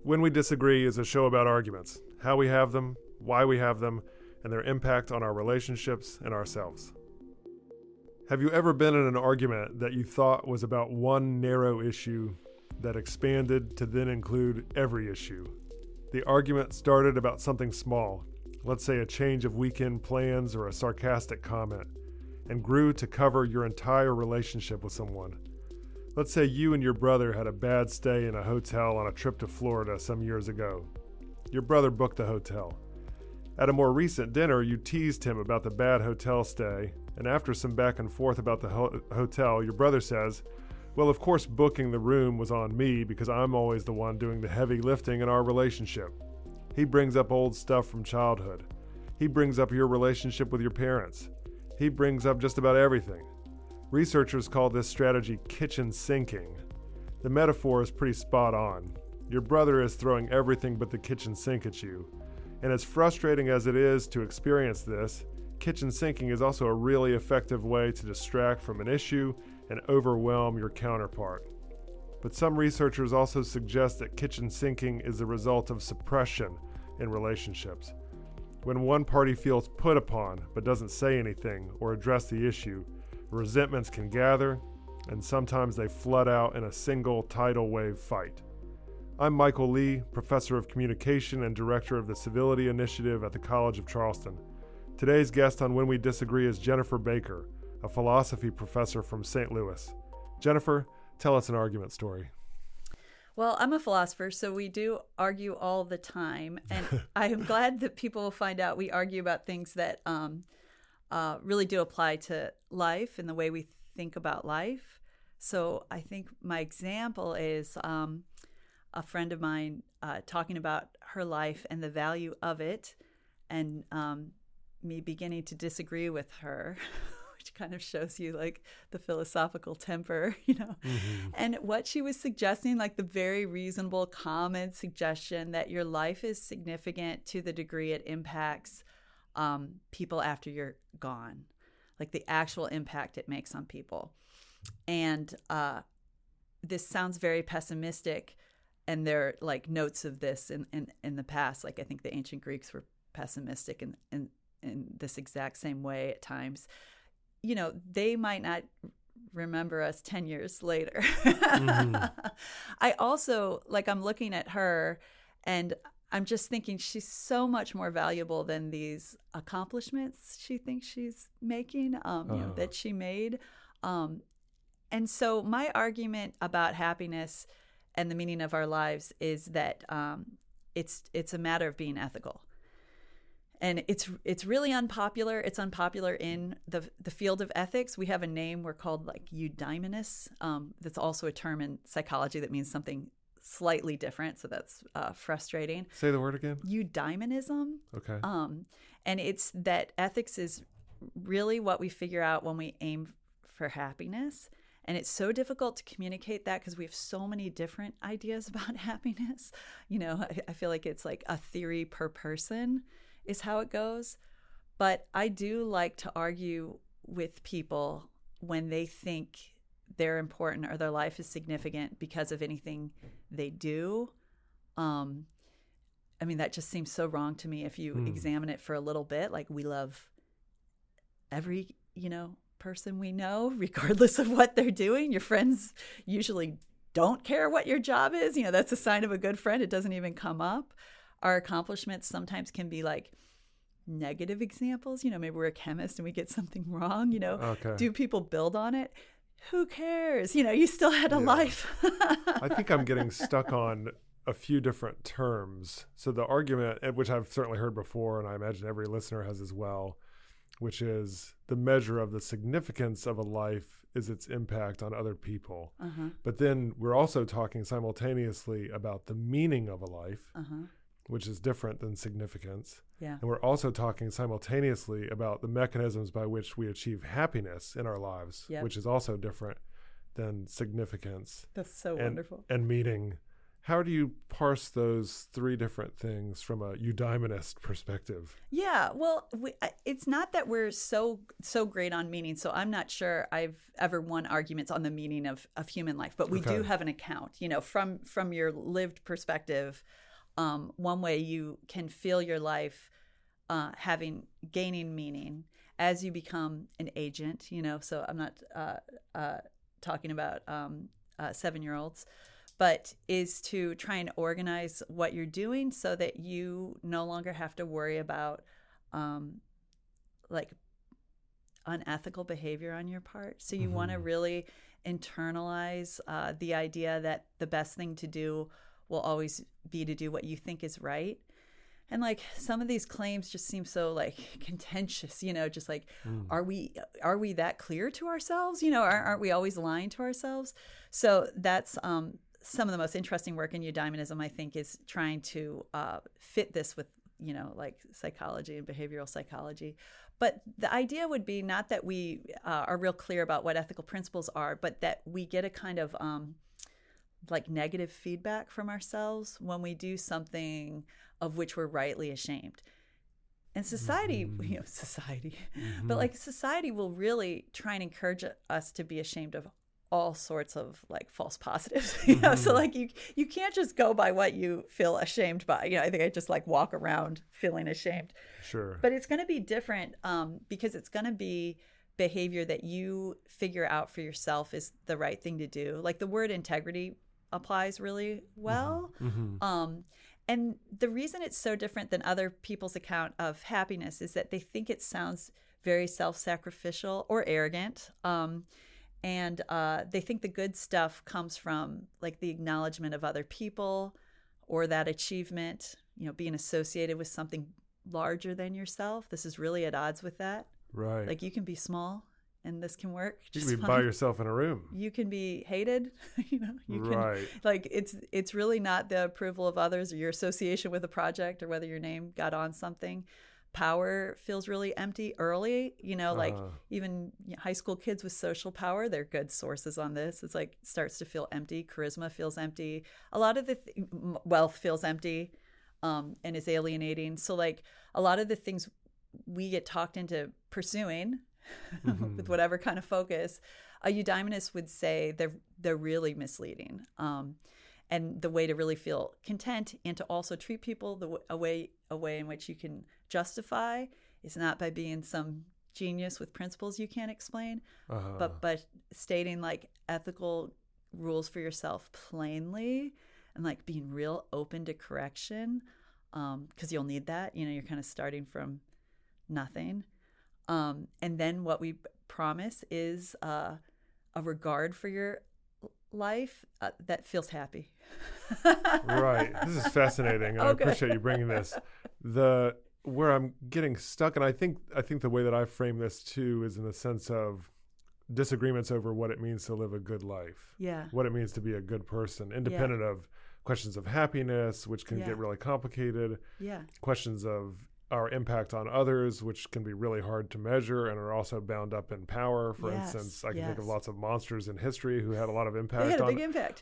When We Disagree is a show about arguments, how we have them, why we have them, and their impact on our relationships and ourselves. Have you ever been in an argument that you thought was about one narrow issue that expanded to then include every issue? The argument started about something small, let's say a change of weekend plans or a sarcastic comment, and grew to cover your entire relationship with someone. Let's say you and your brother had a bad stay in a hotel on a trip to Florida some years ago. Your brother booked the hotel. At a more recent dinner, you teased him about the bad hotel stay, and after some back and forth about the hotel, your brother says, "Well, of course booking the room was on me because I'm always the one doing the heavy lifting in our relationship." He brings up old stuff from childhood. He brings up your relationship with your parents. He brings up just about everything. Researchers call this strategy kitchen sinking. The metaphor is pretty spot on. Your brother is throwing everything but the kitchen sink at you. And as frustrating as it is to experience this, kitchen sinking is also a really effective way to distract from an issue and overwhelm your counterpart. But some researchers also suggest that kitchen sinking is a result of suppression in relationships. When one party feels put upon but doesn't say anything or address the issue, resentments can gather, and sometimes they flood out in a single tidal wave fight. I'm Michael Lee, Professor of Communication and Director of the Civility Initiative at the College of Charleston. Today's guest on When We Disagree is Jennifer Baker, a philosophy professor from St. Louis. Jennifer, tell us an argument story. Well, I'm a philosopher, so we do argue all the time, and I am glad that people will find out we argue about things that really do apply to life and the way we think about life. So I think my example is a friend of mine talking about her life and the value of it, and me beginning to disagree with her, which kind of shows you like the philosophical temper, Mm-hmm. And what she was suggesting, like the very reasonable, common suggestion that your life is significant to the degree it impacts people after you're gone, like the actual impact it makes on people. And this sounds very pessimistic, and there are like notes of this in the past. Like I think the ancient Greeks were pessimistic in this exact same way at times. They might not remember us 10 years later. Mm-hmm. I also, I'm looking at her and I'm just thinking she's so much more valuable than these accomplishments she thinks she's making, that she made. And so my argument about happiness and the meaning of our lives is that it's a matter of being ethical. And it's really unpopular. It's unpopular in the field of ethics. We have a name. We're called eudaimonists. That's also a term in psychology that means something slightly different. So that's frustrating. Say the word again. Eudaimonism. Okay. And it's that ethics is really what we figure out when we aim for happiness. And it's so difficult to communicate that because we have so many different ideas about happiness. I feel like it's like a theory per person is how it goes. But I do like to argue with people when they think they're important or their life is significant because of anything they do. That just seems so wrong to me if you examine it for a little bit. Like we love every, person we know, regardless of what they're doing. Your friends usually don't care what your job is. That's a sign of a good friend. It doesn't even come up. Our accomplishments sometimes can be like negative examples. Maybe we're a chemist and we get something wrong. Okay. Do people build on it? Who cares? You still had a life. I think I'm getting stuck on a few different terms. So the argument, which I've certainly heard before, and I imagine every listener has as well, which is the measure of the significance of a life is its impact on other people. Uh-huh. But then we're also talking simultaneously about the meaning of a life, which is different than significance. Yeah. And we're also talking simultaneously about the mechanisms by which we achieve happiness in our lives, Yep. which is also different than significance. That's so wonderful. And meaning. How do you parse those three different things from a eudaimonist perspective? Yeah, well, it's not that we're so great on meaning. So I'm not sure I've ever won arguments on the meaning of human life, but we do have an account, from your lived perspective. One way you can feel your life gaining meaning as you become an agent, so I'm not talking about 7-year-olds, but is to try and organize what you're doing so that you no longer have to worry about like unethical behavior on your part. So you want to really internalize the idea that the best thing to do will always be to do what you think is right. And like some of these claims just seem so like contentious, just like, are we that clear to ourselves? Aren't we always lying to ourselves? So that's some of the most interesting work in eudaimonism, I think, is trying to fit this with, like psychology and behavioral psychology. But the idea would be not that we are real clear about what ethical principles are, but that we get a kind of like negative feedback from ourselves when we do something of which we're rightly ashamed. And society, but like society will really try and encourage us to be ashamed of all sorts of like false positives, so like you can't just go by what you feel ashamed by. I think I just like walk around feeling ashamed. Sure. But it's going to be different because it's going to be behavior that you figure out for yourself is the right thing to do. Like the word integrity applies really well. And the reason it's so different than other people's account of happiness is that they think it sounds very self-sacrificial or arrogant. And they think the good stuff comes from like the acknowledgement of other people or that achievement, being associated with something larger than yourself. This is really at odds with that. Right. Like you can be small and this can work. You can be by yourself in a room. You can be hated. You can, right. Like it's really not the approval of others or your association with a project or whether your name got on something. Power feels really empty early, like even high school kids with social power, they're good sources on this. It's like it starts to feel empty. Charisma feels empty. A lot of the wealth feels empty and is alienating. So like a lot of the things we get talked into pursuing with whatever kind of focus, a eudaimonist would say they're really misleading. And the way to really feel content and to also treat people a way in which you can justify is not by being some genius with principles you can't explain, but stating like ethical rules for yourself plainly and like being real open to correction, because you'll need that. You're kind of starting from nothing. And then what we promise is a regard for your life that feels happy. Right. This is fascinating. I appreciate you bringing this. Where I'm getting stuck, and I think the way that I frame this too is in the sense of disagreements over what it means to live a good life. Yeah. What it means to be a good person, independent of questions of happiness, which can get really complicated. Yeah. Questions of our impact on others, which can be really hard to measure and are also bound up in power. For instance, I can think of lots of monsters in history who had a lot of impact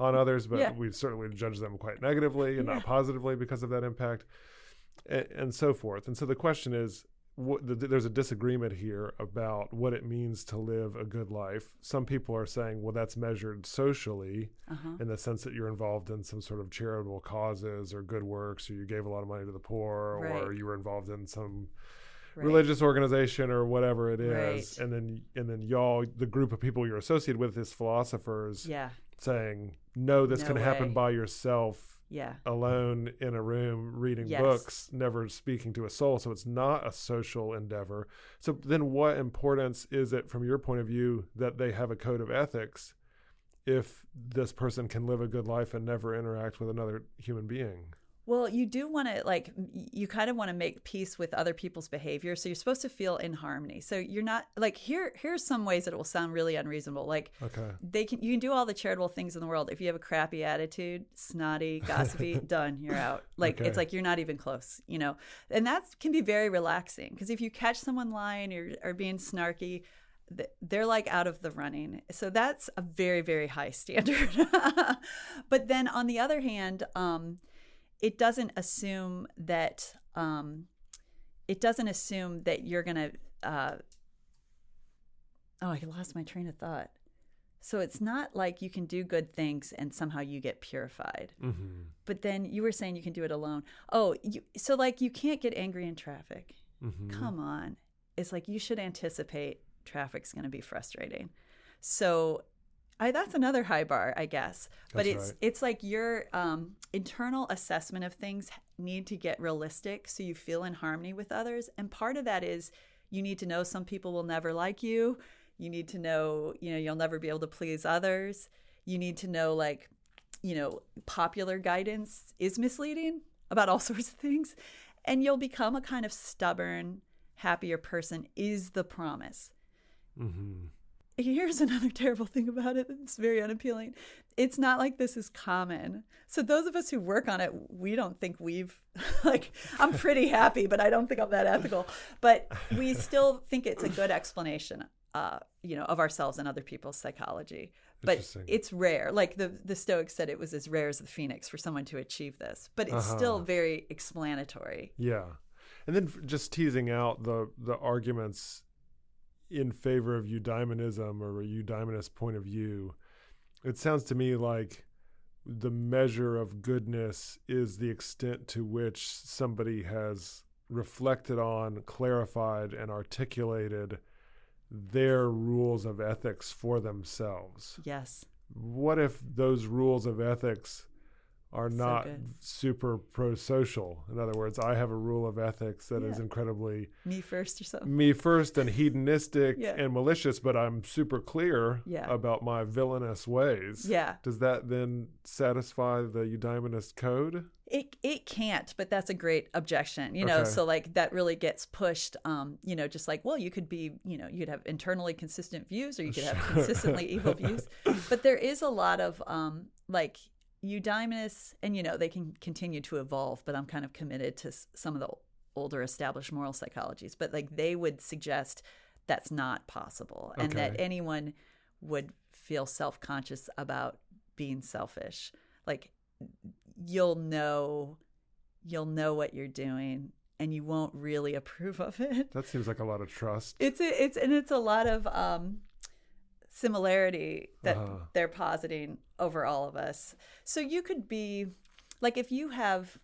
on others, but we've certainly judged them quite negatively and not positively because of that impact, and so forth. And so the question is, there's a disagreement here about what it means to live a good life. Some people are saying, well, that's measured socially in the sense that you're involved in some sort of charitable causes or good works, or you gave a lot of money to the poor, or you were involved in some religious organization or whatever it is. And then y'all, the group of people you're associated with, is philosophers saying, no, this can happen by yourself. Alone in a room reading books, never speaking to a soul. So it's not a social endeavor. So then what importance is it from your point of view that they have a code of ethics if this person can live a good life and never interact with another human being? Well, you do want to, you kind of want to make peace with other people's behavior. So you're supposed to feel in harmony. So you're not, here's some ways that it will sound really unreasonable. You can do all the charitable things in the world. If you have a crappy attitude, snotty, gossipy, done, you're out. It's like you're not even close, And that can be very relaxing, because if you catch someone lying or being snarky, they're like out of the running. So that's a very, very high standard. But then on the other hand, it doesn't assume that you're gonna. I lost my train of thought. So it's not like you can do good things and somehow you get purified. Mm-hmm. But then you were saying you can do it alone. So like you can't get angry in traffic. Mm-hmm. Come on. It's like you should anticipate traffic's going to be frustrating. So that's another high bar, I guess. But it's like your internal assessment of things need to get realistic so you feel in harmony with others. And part of that is you need to know some people will never like you. You need to know, you'll never be able to please others. You need to know, like, popular guidance is misleading about all sorts of things. And you'll become a kind of stubborn, happier person is the promise. Mm-hmm. Here's another terrible thing about it. It's very unappealing. It's not like this is common. So those of us who work on it, we don't think we've I'm pretty happy, but I don't think I'm that ethical. But we still think it's a good explanation, of ourselves and other people's psychology. But it's rare. Like the Stoics said, it was as rare as the phoenix for someone to achieve this. But it's still very explanatory. Yeah. And then just teasing out the arguments in favor of eudaimonism or a eudaimonist point of view, it sounds to me like the measure of goodness is the extent to which somebody has reflected on, clarified, and articulated their rules of ethics for themselves. Yes. What if those rules of ethics are not super pro-social? In other words, I have a rule of ethics that is incredibly me first or something. Me first and hedonistic and malicious, but I'm super clear about my villainous ways. Yeah. Does that then satisfy the eudaimonist code? It can't, but that's a great objection, so like that really gets pushed, just like, well, you could be, you could have internally consistent views or you could have consistently evil views. But there is a lot of eudaimonists, and they can continue to evolve, but I'm kind of committed to some of the older established moral psychologies, but like they would suggest that's not possible and that anyone would feel self-conscious about being selfish. Like you'll know what you're doing and you won't really approve of it. That seems like a lot of trust. It's a lot of similarity that they're positing over all of us. So you could be like, if you have,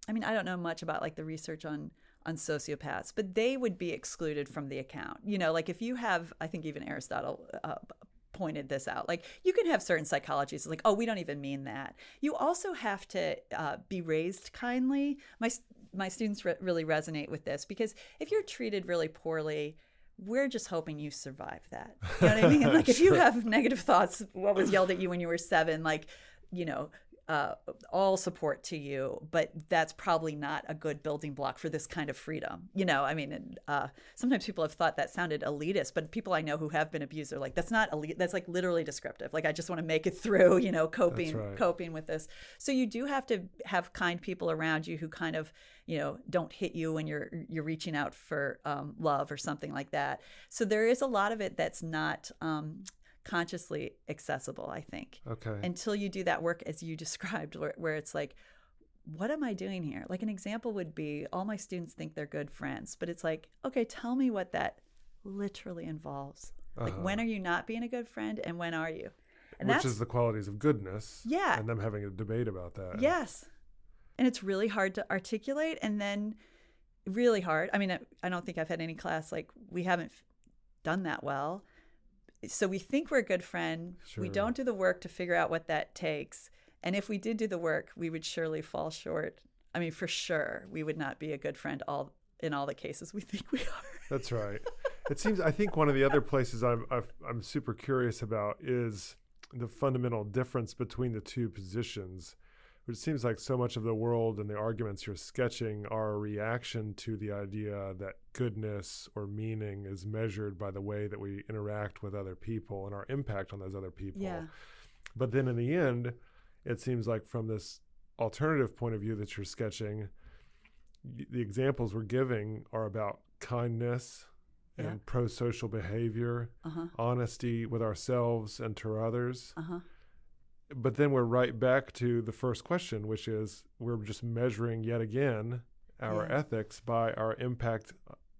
I don't know much about like the research on sociopaths, but they would be excluded from the account. Like if you have, I think even Aristotle pointed this out, like you can have certain psychologies like, oh, we don't even mean that. You also have to be raised kindly. My students really resonate with this, because if you're treated really poorly, we're just hoping you survive that. You know what I mean? Like if you have negative thoughts, what was yelled at you when you were 7, like, all support to you, but that's probably not a good building block for this kind of freedom. Sometimes people have thought that sounded elitist, but people I know who have been abused are like, that's not elite. That's like literally descriptive. Like, I just want to make it through, coping with this. So you do have to have kind people around you who kind of, don't hit you when you're reaching out for love or something like that. So there is a lot of it that's not consciously accessible, I think. Okay. Until you do that work as you described, where it's like, what am I doing here? Like an example would be, all my students think they're good friends, but it's like, okay, tell me what that literally involves. Like, when are you not being a good friend and when are you? And which is the qualities of goodness. Yeah. And them having a debate about that. Yes. And it's really hard to articulate, and then really hard. I don't think I've had any class, like, we haven't done that well. So we think we're a good friend. Sure. We don't do the work to figure out what that takes. And if we did do the work, we would surely fall short. For sure, we would not be a good friend in all the cases we think we are. That's right. It seems, I think one of the other places I'm super curious about is the fundamental difference between the two positions. It seems like so much of the world and the arguments you're sketching are a reaction to the idea that goodness or meaning is measured by the way that we interact with other people and our impact on those other people. Yeah. But then in the end, it seems like from this alternative point of view that you're sketching, the examples we're giving are about kindness and pro-social behavior, honesty with ourselves and to others. But then we're right back to the first question, which is we're just measuring yet again our ethics by our impact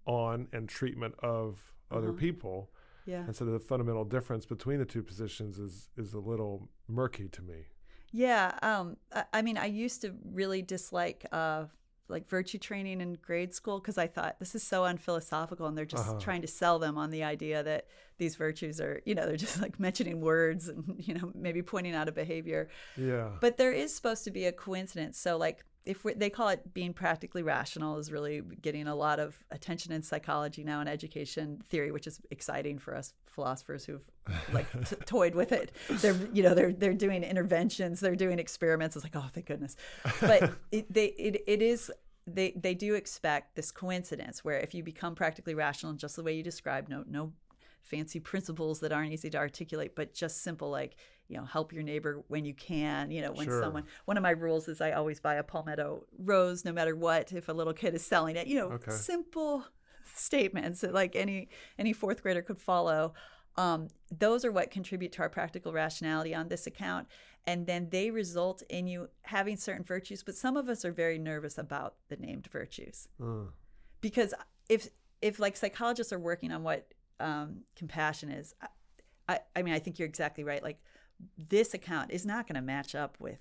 on and treatment of other people. Yeah. And so the fundamental difference between the two positions is a little murky to me. Yeah. I mean, I used to really dislike like virtue training in grade school because I thought this is so unphilosophical, and they're just trying to sell them on the idea that these virtues are, they're just like mentioning words and, maybe pointing out a behavior. Yeah. But there is supposed to be a coincidence. So like they call it being practically rational is really getting a lot of attention in psychology now, in education theory, which is exciting for us philosophers who've like toyed with it. They're doing interventions, they're doing experiments. It's like, oh, thank goodness. But they do expect this coincidence where if you become practically rational in just the way you described, no fancy principles that aren't easy to articulate, but just simple, like, help your neighbor when you can, when someone, one of my rules is I always buy a palmetto rose, no matter what, if a little kid is selling it, simple statements that like any fourth grader could follow. Those are what contribute to our practical rationality on this account. And then they result in you having certain virtues, but some of us are very nervous about the named virtues. Because if like psychologists are working on what compassion is, I mean, I think you're exactly right. Like, this account is not going to match up with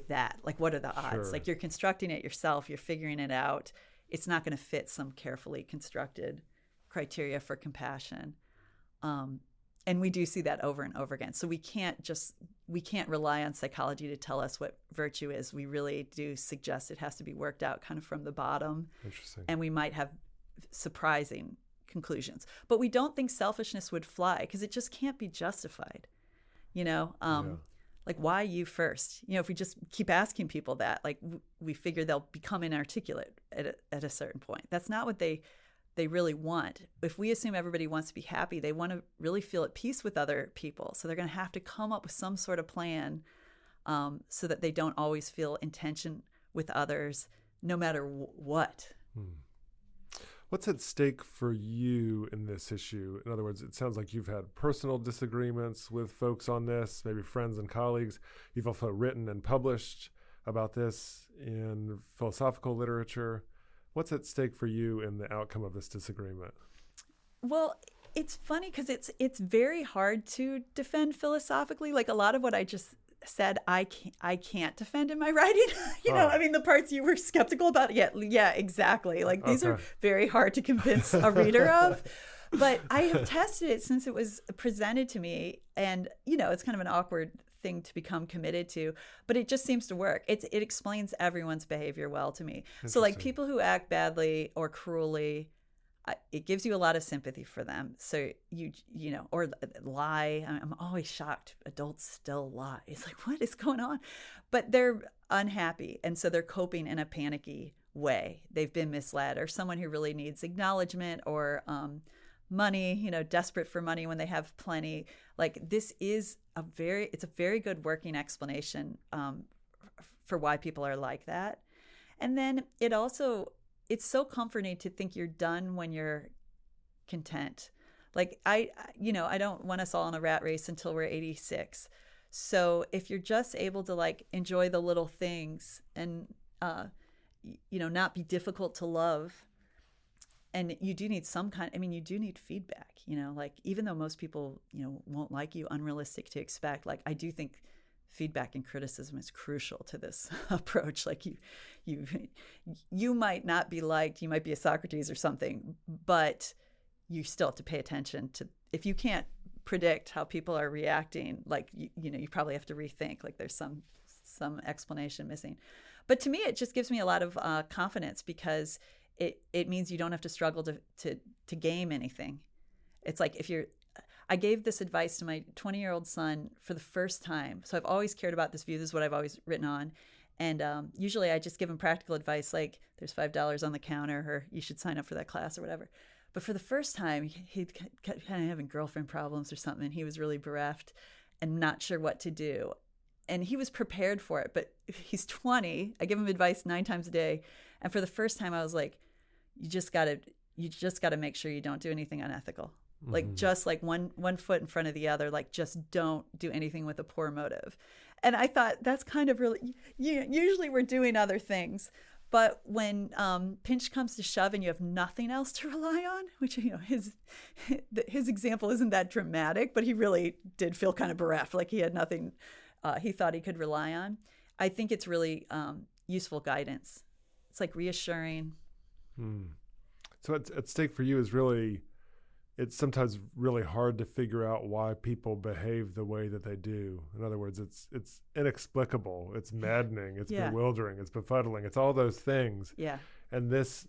that. Like, what are the odds? Sure. Like, you're constructing it yourself, you're figuring it out. It's not going to fit some carefully constructed criteria for compassion. And we do see that over and over again. So we can't rely on psychology to tell us what virtue is. We really do suggest it has to be worked out kind of from the bottom. Interesting. And we might have surprising conclusions. But we don't think selfishness would fly because it just can't be justified. Like, why you first? If we just keep asking people that, like, we figure they'll become inarticulate at a certain point. That's not what they really want. If we assume everybody wants to be happy, they want to really feel at peace with other people. So they're going to have to come up with some sort of plan so that they don't always feel in tension with others, no matter what. What's at stake for you in this issue? In other words, it sounds like you've had personal disagreements with folks on this, maybe friends and colleagues. You've also written and published about this in philosophical literature. What's at stake for you in the outcome of this disagreement? Well, it's funny because it's very hard to defend philosophically. Like, a lot of what I just said, I can't defend in my writing. I mean, the parts you were skeptical about, yeah, exactly. Like, these are very hard to convince a reader of. But I have tested it since it was presented to me, and it's kind of an awkward thing to become committed to, but it just seems to work. It explains everyone's behavior well to me. So like, people who act badly or cruelly, it gives you a lot of sympathy for them. So or lie. I'm always shocked. Adults still lie. It's like, what is going on? But they're unhappy, and so they're coping in a panicky way. They've been misled, or someone who really needs acknowledgement or money, desperate for money when they have plenty. Like, this is it's a very good working explanation for why people are like that. And then it's so comforting to think you're done when you're content. Like, I don't want us all in a rat race until we're 86. So if you're just able to like enjoy the little things and not be difficult to love, and you do need you do need feedback, like, even though most people, won't like you, unrealistic to expect, like, I do think feedback and criticism is crucial to this approach. Like, you might not be liked, you might be a Socrates or something, but you still have to pay attention to, if you can't predict how people are reacting, like, you probably have to rethink, like, there's some explanation missing. But to me, it just gives me a lot of confidence, because it means you don't have to struggle to game anything. It's like, I gave this advice to my 20-year-old son for the first time. So I've always cared about this view. This is what I've always written on. And usually I just give him practical advice, like, there's $5 on the counter, or you should sign up for that class or whatever. But for the first time, he'd kind of having girlfriend problems or something, and he was really bereft and not sure what to do. And he was prepared for it, but he's 20. I give him advice 9 times a day. And for the first time, I was like, you just got to you just got to make sure you don't do anything unethical. Mm-hmm. Like just like one foot in front of the other, like just don't do anything with a poor motive. And I thought that's kind of really, usually we're doing other things. But when pinch comes to shove and you have nothing else to rely on, which, you know, his example isn't that dramatic, but he really did feel kind of bereft, like he had nothing he thought he could rely on. I think it's really useful guidance. It's like reassuring. So at stake for you is really, it's sometimes really hard to figure out why people behave the way that they do. In other words, it's inexplicable, it's maddening, it's bewildering, it's befuddling, it's all those things. Yeah. And this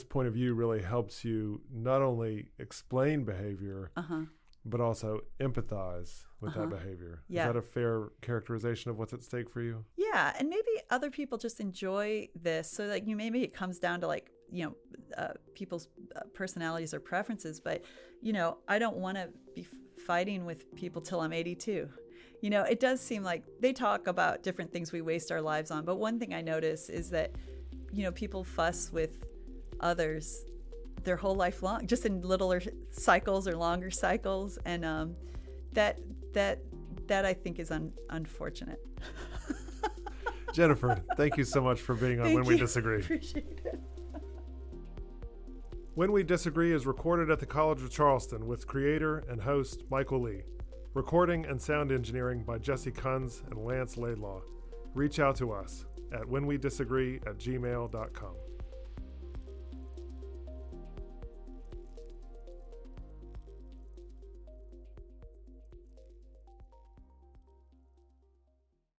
point of view really helps you not only explain behavior, but also empathize with that behavior. Yeah. Is that a fair characterization of what's at stake for you? Yeah, and maybe other people just enjoy this, so that maybe it comes down to like, you know, people's personalities or preferences. But, you know, I don't want to be fighting with people till I'm 82. You know, it does seem like they talk about different things we waste our lives on. But one thing I notice is that, you know, people fuss with others their whole life long, just in littler cycles or longer cycles. And that I think is unfortunate. Jennifer, thank you so much for being on When We Disagree. Appreciate it. When We Disagree is recorded at the College of Charleston with creator and host Michael Lee. Recording and sound engineering by Jesse Kunz and Lance Laidlaw. Reach out to us at whenwedisagree@gmail.com.